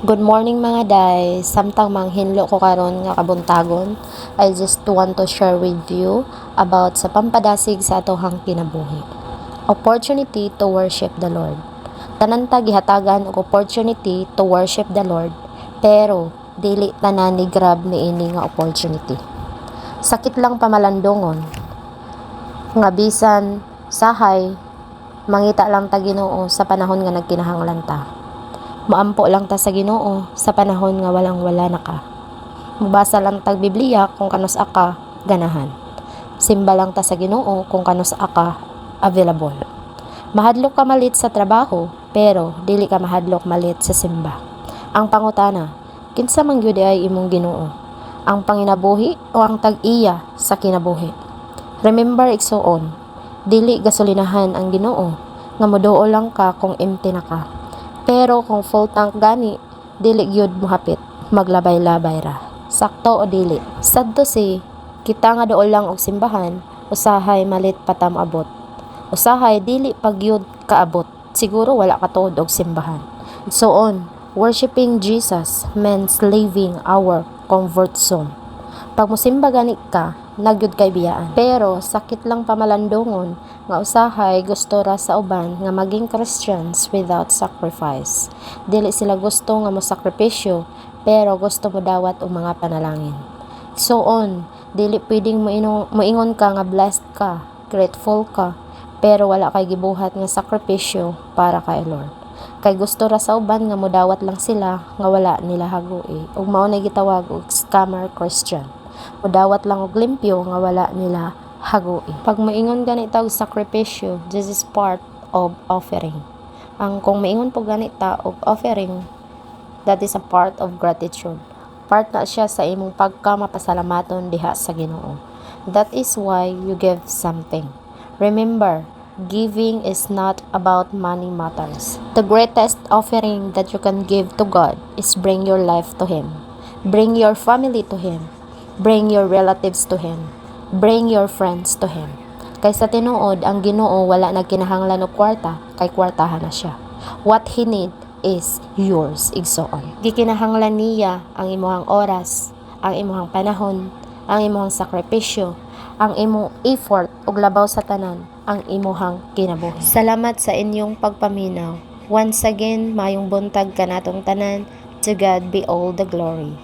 Good morning mga day. Samtang manghinlo ko karon nga kabuntagon, I just want to share with you about sa pampadasig sa atohang kinabuhi. Opportunity to worship the Lord. Tanan ta gihatagan og opportunity to worship the Lord, pero dili tanan ni grab niini nga opportunity. Sakit lang pamalandongon nga bisan sahay mangita lang ta Ginoo sa panahon nga nagkinahanglan ta. Maampo lang ta sa Ginoo sa panahon nga walang-wala na ka. Mubasa lang tag Biblia kung kanus aka ganahan. Simba lang ta sa Ginoo kung kanus aka available. Mahadlok ka malit sa trabaho, pero dili ka mahadlok malit sa simba. Ang pangutana, kinsa man gyud ay imong Ginoo? Ang panginabuhi o ang tag-iya sa kinabuhi? Remember igsuon, dili gasolinahan ang Ginoo, nga moduol lang ka kung empty na ka. Pero kung full tank gani, dili gyud mohapit, maglabay-labay ra. Sakto o dili? Sadto si, kita nga dool lang og simbahan, usahay malit patam abot. Usahay dili pagyud kaabot, siguro wala ka tuod og simbahan. So on, worshiping Jesus means living our comfort zone. Pag mosimba gani ka, nagyud kay biyaan. Pero sakit lang pamalandongon nga usahay gusto ra sa uban nga maging Christians without sacrifice. Dili sila gusto nga mosakripisyo, pero gusto mo dawat og mga panalangin. So on, dili pwedeng moingon ka nga blessed ka, grateful ka, pero wala kay gibuhat nga sakripisyo para kay Lord. Kay gusto ra sa uban nga modawat lang sila nga wala nila hagui, ug mao na gitawag og scammer Christian. Modawat lang og limpyo nga wala nila hagui. Pag moingon ganita og sakripisyo, this is part of offering. Ang kung moingon po ganita og offering, that is a part of gratitude. Part na siya sa imong pagkamapasalamaton diha sa Ginoo. That is why you give something. Remember, giving is not about money matters. The greatest offering that you can give to God is bring your life to Him. Bring your family to Him. Bring your relatives to Him. Bring your friends to Him. Kay sa tinuod, ang Ginoo wala nagkinahanglan og kwarta, kay kwartahan na siya. What He need is yours, igsoon. Gikinahanglan niya ang imong oras, ang imong panahon, ang imong sakripisyo, ang imong effort ug labaw sa tanan, ang imong kinabuhi. Salamat sa inyong pagpaminaw. Once again, mayong buntag kanatong tanan. To God be all the glory.